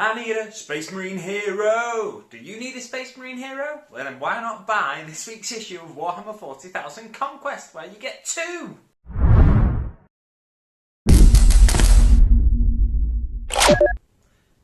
I need a Space Marine hero! Do you need a Space Marine hero? Well then why not buy this week's issue of Warhammer 40,000 Conquest, where you get two!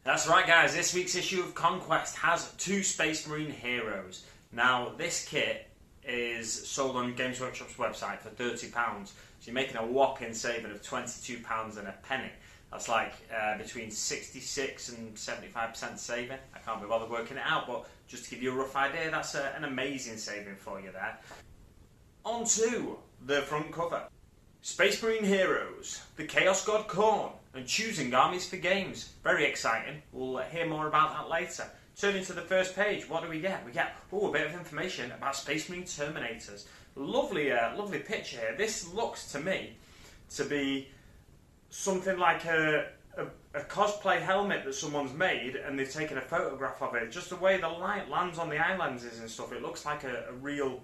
That's right guys, this week's issue of Conquest has two Space Marine heroes. Now this kit is sold on Games Workshop's website for £30, so you're making a whopping saving of £22 and a penny. That's like between 66 and 75% saving. I can't be bothered working it out, but just to give you a rough idea, that's an amazing saving for you there. On to the front cover. Space Marine Heroes, the Chaos God KHORNE, and choosing armies for games. Very exciting. We'll hear more about that later. Turning to the first page, what do we get? We get a bit of information about Space Marine Terminators. Lovely, lovely picture here. This looks to me to be something like a cosplay helmet that someone's made, and they've taken a photograph of it. Just the way the light lands on the eye lenses and stuff, it looks like a real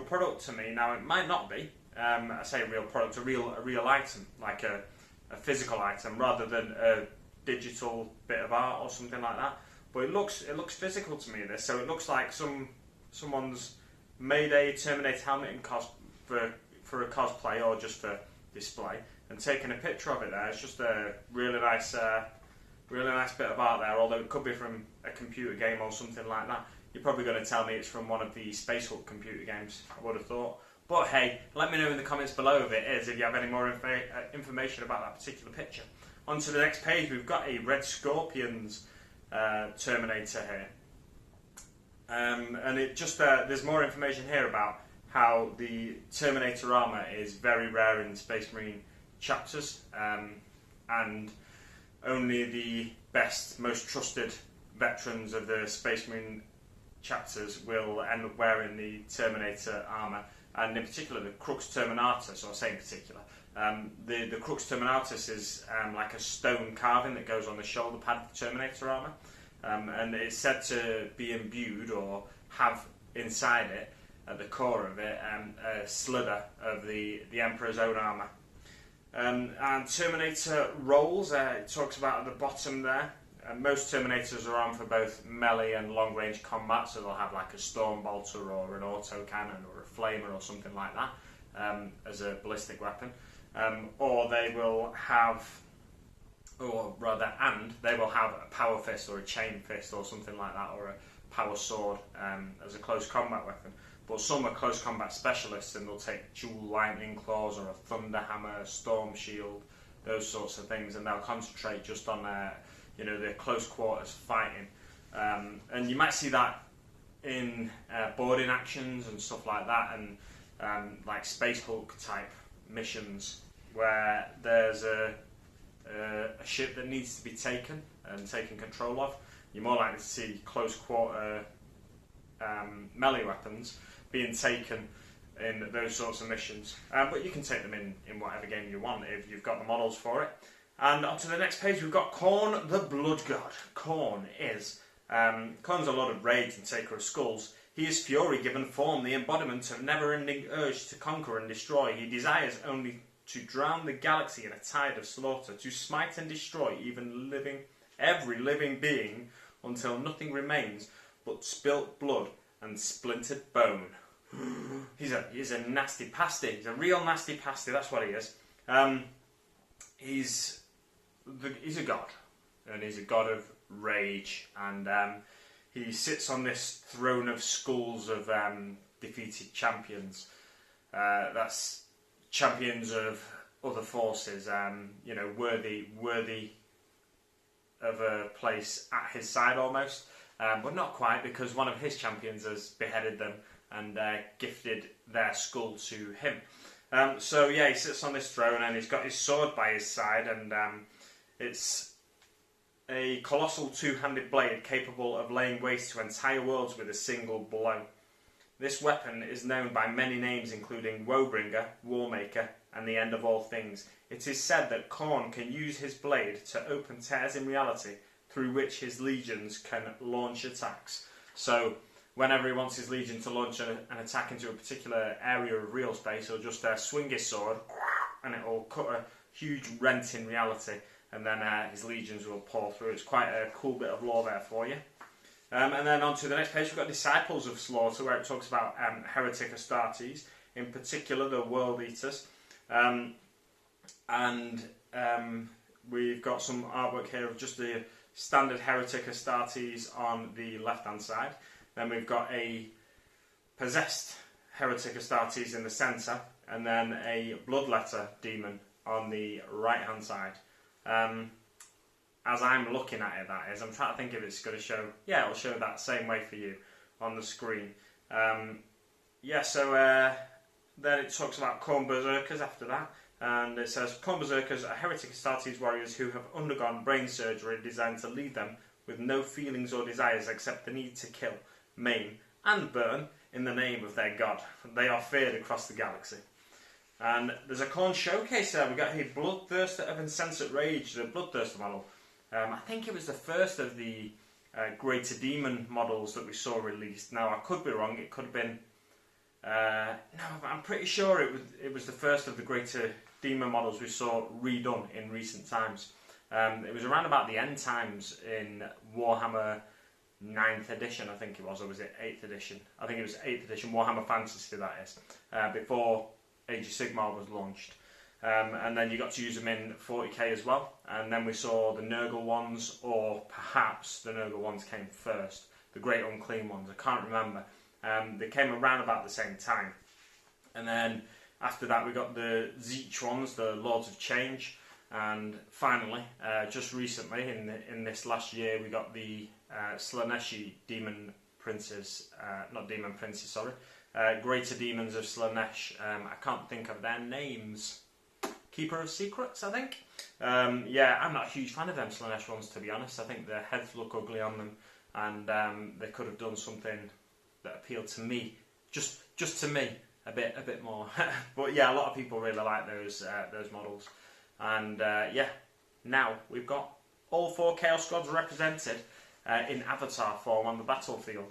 product to me. Now it might not be. I say a real product, a real item, like a physical item, rather than a digital bit of art or something like that. But it looks physical to me. This, so it looks like someone's made a Terminator helmet in for a cosplay or just for display, and taking a picture of it there. It's just a really nice bit of art there, although it could be from a computer game or something like that. You're probably going to tell me it's from one of the Space Hulk computer games, I would have thought. But hey, let me know in the comments below if it is, if you have any more information about that particular picture. On to the next page, we've got a Red Scorpions Terminator here. And it just there's more information here about how the Terminator armour is very rare in Space Marine chapters, and only the best, most trusted veterans of the Space Marine chapters will end up wearing the Terminator armour, and in particular the Crux Terminatus, or I say in particular, the Crux Terminatus is like a stone carving that goes on the shoulder pad of the Terminator armour, and it's said to be imbued or have inside it, at the core of it, a slither of the Emperor's own armour. And Terminator rolls, it talks about at the bottom there. Most Terminators are armed for both melee and long-range combat, so they'll have like a storm bolter or an autocannon or a flamer or something like that as a ballistic weapon. Or they will have, they will have a power fist or a chain fist or something like that, or a power sword as a close combat weapon. But some are close combat specialists, and they'll take dual lightning claws or a thunder hammer, a storm shield, those sorts of things, and they'll concentrate just on their close quarters fighting. And you might see that in boarding actions and stuff like that, and like Space Hulk type missions where there's a ship that needs to be taken and taken control of. You're more likely to see close quarter melee weapons being taken in those sorts of missions, but you can take them in whatever game you want if you've got the models for it. And on to the next page, we've got KHORNE, the Blood God. KHORNE is Khorne's a lot of rage and taker of skulls. He is fury given form, the embodiment of never-ending urge to conquer and destroy. He desires only to drown the galaxy in a tide of slaughter, to smite and destroy every living being until nothing remains but spilt blood and splintered bone. He's a nasty pasty. He's a real nasty pasty. That's what he is. He's a god, and he's a god of rage, and he sits on this throne of skulls of defeated champions. That's champions of other forces, worthy of a place at his side almost. But not quite, because one of his champions has beheaded them and gifted their skull to him. So yeah, he sits on this throne and he's got his sword by his side, and it's a colossal two-handed blade capable of laying waste to entire worlds with a single blow. This weapon is known by many names, including Woebringer, Warmaker, and the End of All Things. It is said that KHORNE can use his blade to open tears in reality through which his legions can launch attacks. So whenever he wants his legion to launch an attack into a particular area of real space, he'll just swing his sword and it will cut a huge rent in reality, and then his legions will pour through. It's quite a cool bit of lore there for you. And then on to the next page, we've got Disciples of Slaughter, where it talks about Heretic Astartes, in particular the World Eaters. We've got some artwork here of just the standard Heretic Astartes on the left-hand side. Then we've got a possessed Heretic Astartes in the centre, and then a Bloodletter demon on the right-hand side. As I'm looking at it, that is, I'm trying to think if it's going to show. Yeah, it'll show that same way for you on the screen. Then it talks about KHORNE Berserkers after that, and it says KHORNE Berserkers are Heretic Astartes warriors who have undergone brain surgery designed to leave them with no feelings or desires except the need to kill, maim, and burn in the name of their god. They are feared across the galaxy. And there's a KHORNE showcase there. We've got a Bloodthirster of Insensate Rage, the Bloodthirster model. I think it was the first of the Greater Demon models that we saw released. Now, I could be wrong. It could have been... no, I'm pretty sure it was the first of the Greater Demon models we saw redone in recent times. It was around about the end times in Warhammer 9th edition, I think it was, or was it 8th edition? I think it was 8th edition, Warhammer Fantasy, that is, before Age of Sigmar was launched. And then you got to use them in 40k as well. And then we saw the Nurgle ones, or perhaps the Nurgle ones came first. The Great Unclean ones, I can't remember. They came around about the same time. And then after that we got the Zeech ones, the Lords of Change. And finally, just recently, in this last year, we got the Slaaneshi Demon Princes, not Demon Princes, sorry. Greater Demons of Slaanesh. I can't think of their names. Keeper of Secrets, I think. Yeah, I'm not a huge fan of them Slaanesh ones, to be honest. I think their heads look ugly on them, and they could have done something that appealed to me, just to me, a bit more. But yeah, a lot of people really like those models. And yeah, now we've got all 4 Chaos Gods represented in avatar form on the battlefield.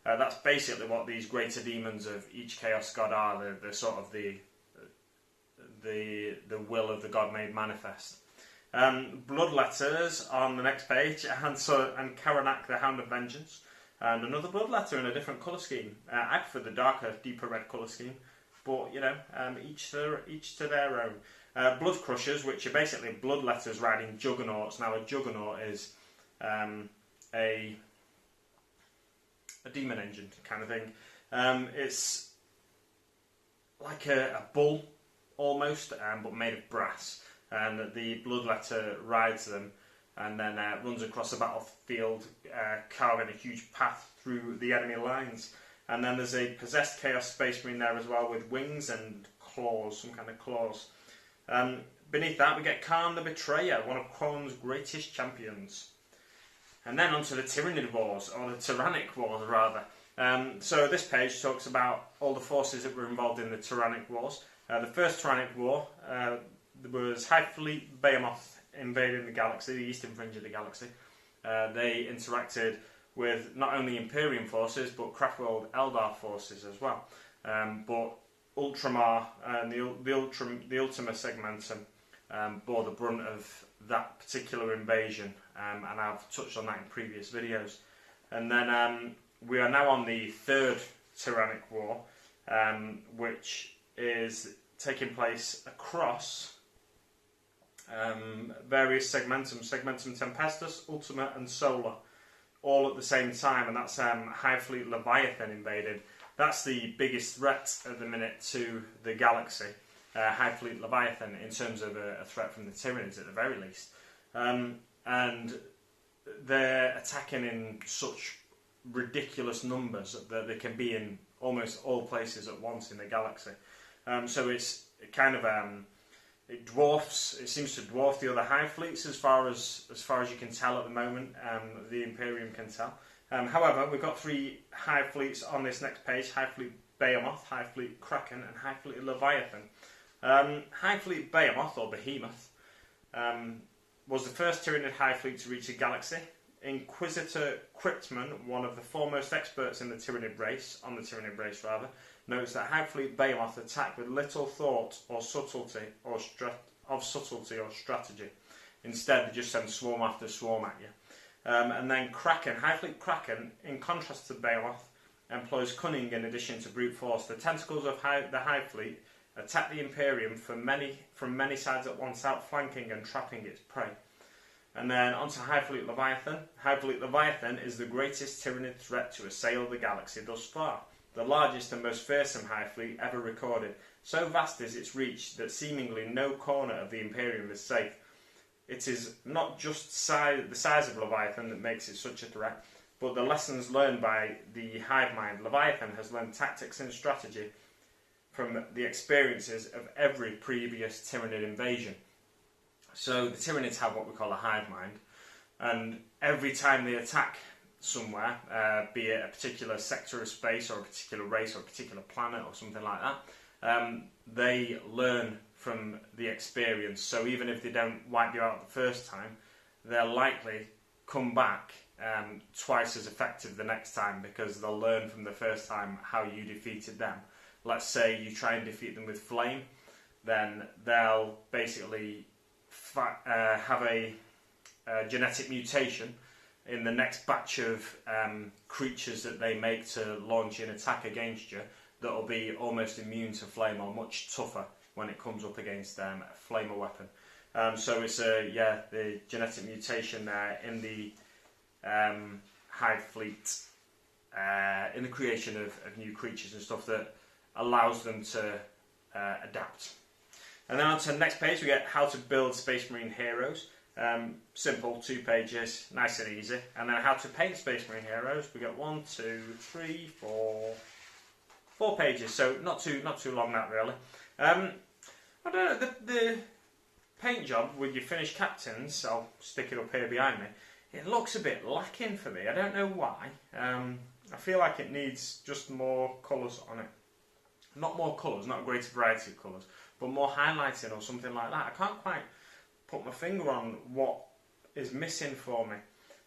That's basically what these Greater Demons of each Chaos God are. The sort of the will of the god made manifest. Bloodletters on the next page, and Karanak, the Hound of Vengeance, and another Bloodletter in a different colour scheme. I prefer the darker, deeper red colour scheme, but you know, each to their own. Blood Crushers, which are basically Bloodletters riding Juggernauts. Now, a Juggernaut is a demon engine kind of thing. It's like a bull almost, but made of brass. And the Bloodletter rides them and then runs across the battlefield, carving a huge path through the enemy lines. And then there's a possessed Chaos Space Marine there as well, with wings and claws, some kind of claws. Beneath that we get Kharn the Betrayer, one of KHORNE's greatest champions. And then onto the Tyranid Wars, or the Tyrannic Wars rather. So this page talks about all the forces that were involved in the Tyrannic Wars. The first Tyrannic War was High Fleet Behemoth invading the galaxy, the eastern fringe of the galaxy. They interacted with not only Imperium forces, but Craftworld Eldar forces as well. But Ultramar and the Ultima Segmentum bore the brunt of that particular invasion, and I've touched on that in previous videos. And then we are now on the third Tyrannic War, which is taking place across various segmentums, Segmentum Tempestus, Ultima and Solar, all at the same time, and that's High Fleet Leviathan invaded. That's the biggest threat at the minute to the galaxy, High Fleet Leviathan, in terms of a threat from the Tyranids at the very least. And they're attacking in such ridiculous numbers that they can be in almost all places at once in the galaxy. So it's kind of it seems to dwarf the other High Fleets as far as you can tell at the moment. The Imperium can tell. However, we've got 3 High Fleets on this next page: High Fleet Behemoth, High Fleet Kraken, and High Fleet Leviathan. High Fleet Behemoth, or Behemoth, was the first Tyranid High Fleet to reach the galaxy. Inquisitor Cryptman, one of the foremost experts in the Tyranid race, notes that High Fleet Behemoth attacked with little thought or subtlety or strategy. Instead, they just send swarm after swarm at you. And then Kraken, Highfleet Kraken, in contrast to Beowulf, employs cunning in addition to brute force. The tentacles of the Highfleet attack the Imperium from many sides at once, outflanking and trapping its prey. And then onto Highfleet Leviathan. Highfleet Leviathan is the greatest Tyranid threat to assail the galaxy thus far. The largest and most fearsome Highfleet ever recorded. So vast is its reach that seemingly no corner of the Imperium is safe. It is not just the size of Leviathan that makes it such a threat, but the lessons learned by the hive mind. Leviathan has learned tactics and strategy from the experiences of every previous Tyranid invasion. So the Tyranids have what we call a hive mind, and every time they attack somewhere, be it a particular sector of space or a particular race or a particular planet or something like that, they learn from the experience. So even if they don't wipe you out the first time, they'll likely come back twice as effective the next time, because they'll learn from the first time how you defeated them. Let's say you try and defeat them with flame, then they'll basically have a genetic mutation in the next batch of creatures that they make to launch an attack against you that will be almost immune to flame or much tougher when it comes up against a flamer weapon. So it's the genetic mutation there in the Hive Fleet, in the creation of new creatures and stuff that allows them to adapt. And then on to the next page, we get how to build Space Marine heroes. Simple, 2 pages, nice and easy. And then how to paint Space Marine heroes. We get 1, 2, 3, 4 pages. So not too long that really. I don't know, the paint job with your finished captains, I'll stick it up here behind me, it looks a bit lacking for me. I don't know why. I feel like it needs just more colours on it. Not more colours, not a greater variety of colours, but more highlighting or something like that. I can't quite put my finger on what is missing for me.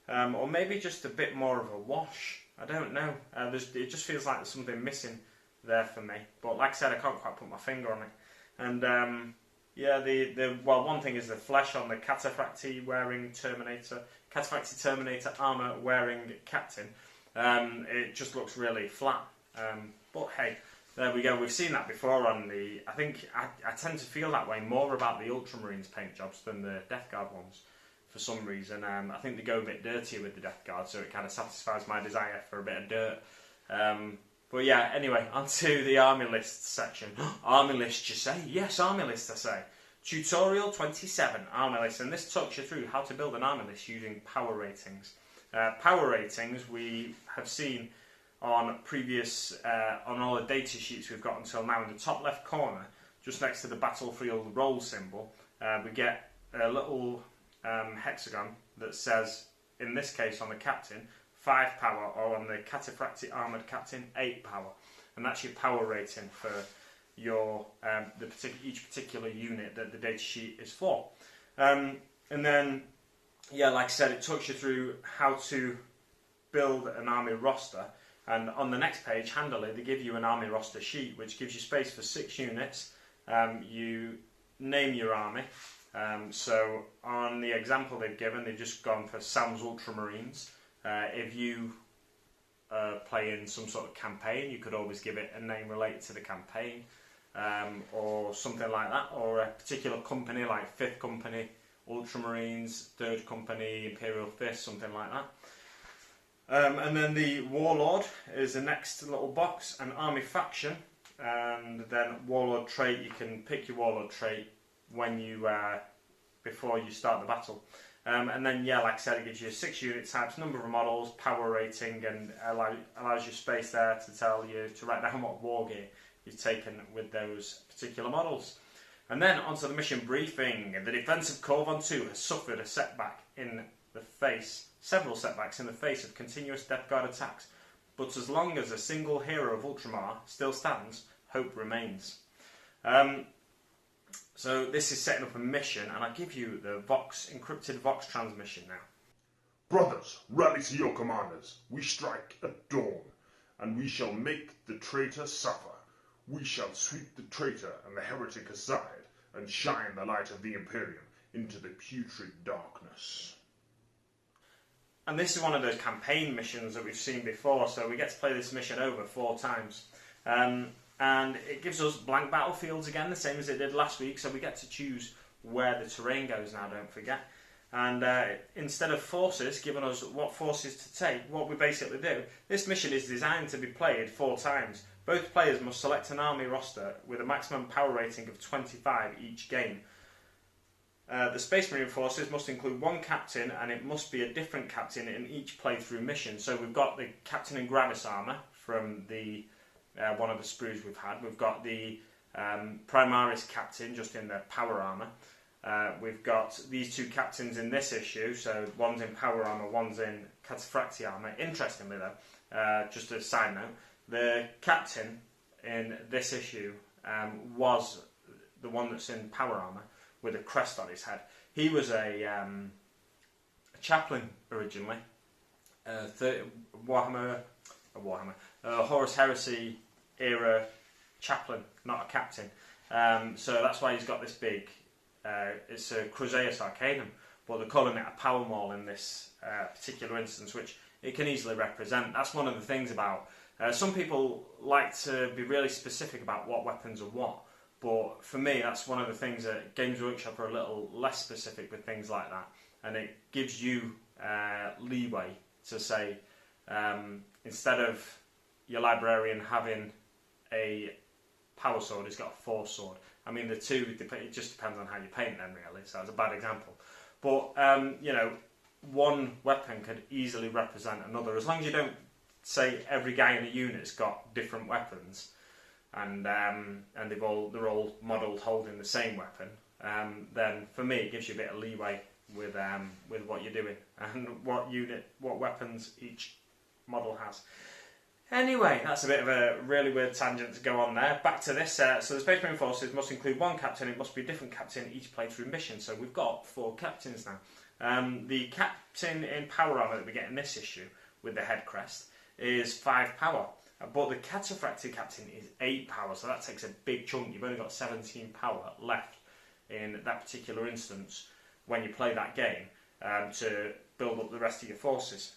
Or maybe just a bit more of a wash. I don't know. It just feels like there's something missing there for me. But like I said, I can't quite put my finger on it. And one thing is the flesh on the Cataphractii wearing Terminator, Cataphractii Terminator armour wearing captain. It just looks really flat. But hey, there we go. We've seen that before on the... I think I tend to feel that way more about the Ultramarines paint jobs than the Death Guard ones for some reason. I think they go a bit dirtier with the Death Guard, so it kind of satisfies my desire for a bit of dirt. But yeah, anyway, onto the army list section. Army list, you say? Yes, army list, I say. Tutorial 27, army list. And this talks you through how to build an army list using power ratings. Power ratings we have seen on previous, on all the data sheets we've got until now. In the top left corner, just next to the battlefield roll symbol, we get a little hexagon that says, in this case on the captain, 5 power, or on the Cataphractii Armoured Captain, 8 power. And that's your power rating for your each particular unit that the data sheet is for. And then, yeah, like I said, it talks you through how to build an army roster. And on the next page, handily, they give you an army roster sheet, which gives you space for 6 units. You name your army. So on the example they've given, they've just gone for Sam's Ultramarines. If you play in some sort of campaign, you could always give it a name related to the campaign, or something like that, or a particular company like 5th Company Ultramarines, 3rd Company Imperial Fist, something like that. And then the Warlord is the next little box, an army faction, and then Warlord trait. You can pick your Warlord trait when you before you start the battle. And then, yeah, like I said, it gives you 6 unit types, number of models, power rating, and allows you space there to tell you to write down what war gear you've taken with those particular models. And then onto the mission briefing. The defence of Corvon 2 has suffered a setback in the face, several setbacks in the face of continuous Death Guard attacks. But as long as a single hero of Ultramar still stands, hope remains. So this is setting up a mission, and I give you the encrypted Vox transmission now. Brothers, rally to your commanders. We strike at dawn, and we shall make the traitor suffer. We shall sweep the traitor and the heretic aside, and shine the light of the Imperium into the putrid darkness. And this is one of those campaign missions that we've seen before, so we get to play this mission over 4 times. And it gives us blank battlefields again, the same as it did last week, so we get to choose where the terrain goes now, don't forget. And instead of forces, giving us what forces to take, what we basically do, this mission is designed to be played 4 times. Both players must select an army roster with a maximum power rating of 25 each game. The Space Marine forces must include 1 captain, and it must be a different captain in each playthrough mission. So we've got the captain in Gravis armour from the one of the sprues we've had. We've got the Primaris captain just in their power armour. We've got these 2 captains in this issue, so one's in power armour, one's in cataphracti armour. Interestingly though, just a side note, the captain in this issue was the one that's in power armour with a crest on his head. He was a chaplain originally, Horus Heresy era chaplain, not a captain. So that's why he's got this big, it's a Crusaeus Arcanum, but they're calling it a power maul in this particular instance, which it can easily represent. That's one of the things about, some people like to be really specific about what weapons are what, but for me that's one of the things that Games Workshop are a little less specific with things like that, and it gives you leeway to say, instead of your librarian having a power sword, he's got a force sword. I mean, the two, it just depends on how you paint them, really, so that's a bad example. But, you know, one weapon could easily represent another, as long as you don't say every guy in a unit's got different weapons, and they're all modelled holding the same weapon, then for me it gives you a bit of leeway with what you're doing, and what weapons each model has. Anyway, that's a bit of a really weird tangent to go on there. Back to this. So the Space Marine forces must include 1 captain. It must be a different captain each playthrough mission. So we've got 4 captains now. The captain in power armour that we get in this issue with the head crest is 5 power. But the cataphracti captain is 8 power. So that takes a big chunk. You've only got 17 power left in that particular instance when you play that game to build up the rest of your forces.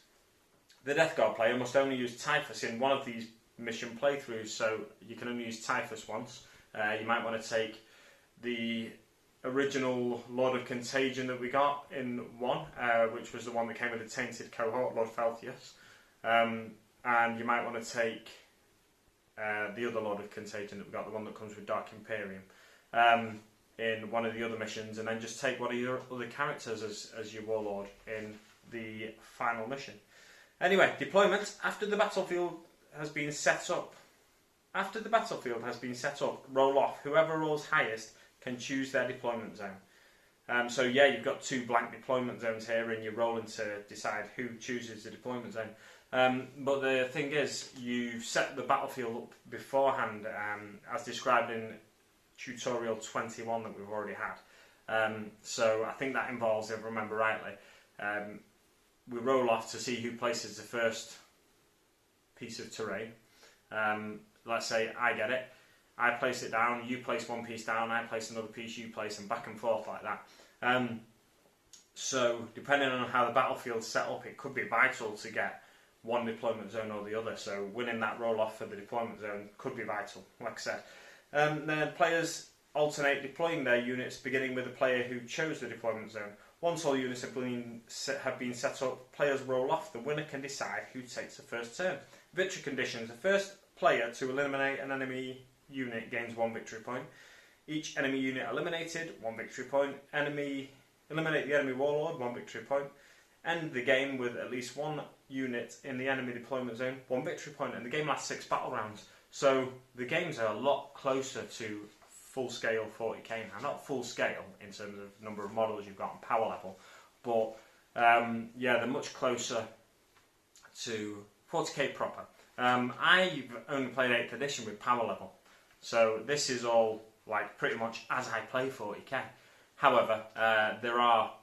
The Death Guard player must only use Typhus in one of these mission playthroughs, so you can only use Typhus once. You might want to take the original Lord of Contagion that we got in 1, which was the one that came with the Tainted Cohort, Lord Felthius. And you might want to take the other Lord of Contagion that we got, the one that comes with Dark Imperium, in one of the other missions, and then just take one of your other characters as your Warlord in the final mission. Anyway, deployment. After the battlefield has been set up, roll off. Whoever rolls highest can choose their deployment zone. So yeah, you've got 2 blank deployment zones here, and you're rolling to decide who chooses the deployment zone. But the thing is, you set the battlefield up beforehand, as described in tutorial 21 that we've already had. So I think that involves, if I remember rightly, we roll off to see who places the first piece of terrain. Let's say I get it, I place it down, you place one piece down, I place another piece, you place, and back and forth like that. So depending on how the battlefield's set up, it could be vital to get one deployment zone or the other, so winning that roll off for the deployment zone could be vital, like I said. Then players alternate deploying their units, beginning with the player who chose the deployment zone. Once all units have been set up, players roll off. The winner can decide who takes the first turn. Victory conditions. The first player to eliminate an enemy unit gains 1 victory point. Each enemy unit eliminated, 1 victory point. Eliminate the enemy warlord, 1 victory point. End the game with at least 1 unit in the enemy deployment zone, 1 victory point. And the game lasts 6 battle rounds. So the games are a lot closer to full-scale 40k now. Not full-scale in terms of number of models you've got and power level, but yeah, they're much closer to 40k proper. I've only played 8th edition with power level, so this is all like pretty much as I play 40k. However, there are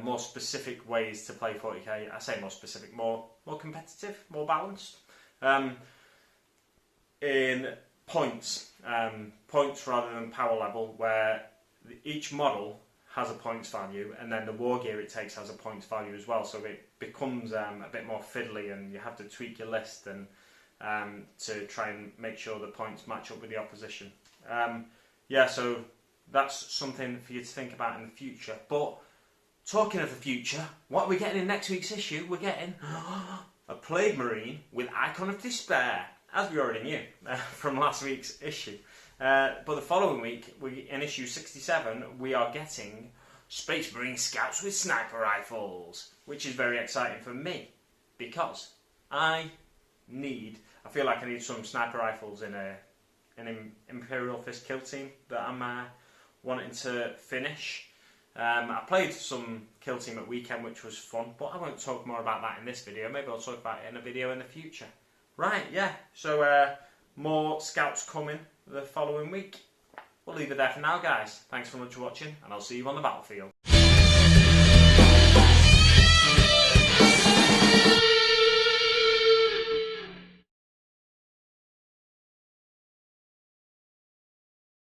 more specific ways to play 40k. I say more specific, more competitive, more balanced. In points rather than power level, where each model has a points value, and then the war gear it takes has a points value as well, so it becomes a bit more fiddly, and you have to tweak your list and to try and make sure the points match up with the opposition. Yeah, so that's something for you to think about in the future. But talking of the future, what are we getting in next week's issue? We're getting a Plague Marine with Icon of Despair, as we already knew from last week's issue. But the following week, in issue 67, we are getting Space Marine Scouts with Sniper Rifles, which is very exciting for me, because I feel like I need some Sniper Rifles in an Imperial Fist kill team that I'm wanting to finish. I played some kill team at weekend, which was fun, but I won't talk more about that in this video. Maybe I'll talk about it in a video in the future. Right, yeah, so more scouts coming the following week. We'll leave it there for now, guys. Thanks so much for watching, and I'll see you on the battlefield.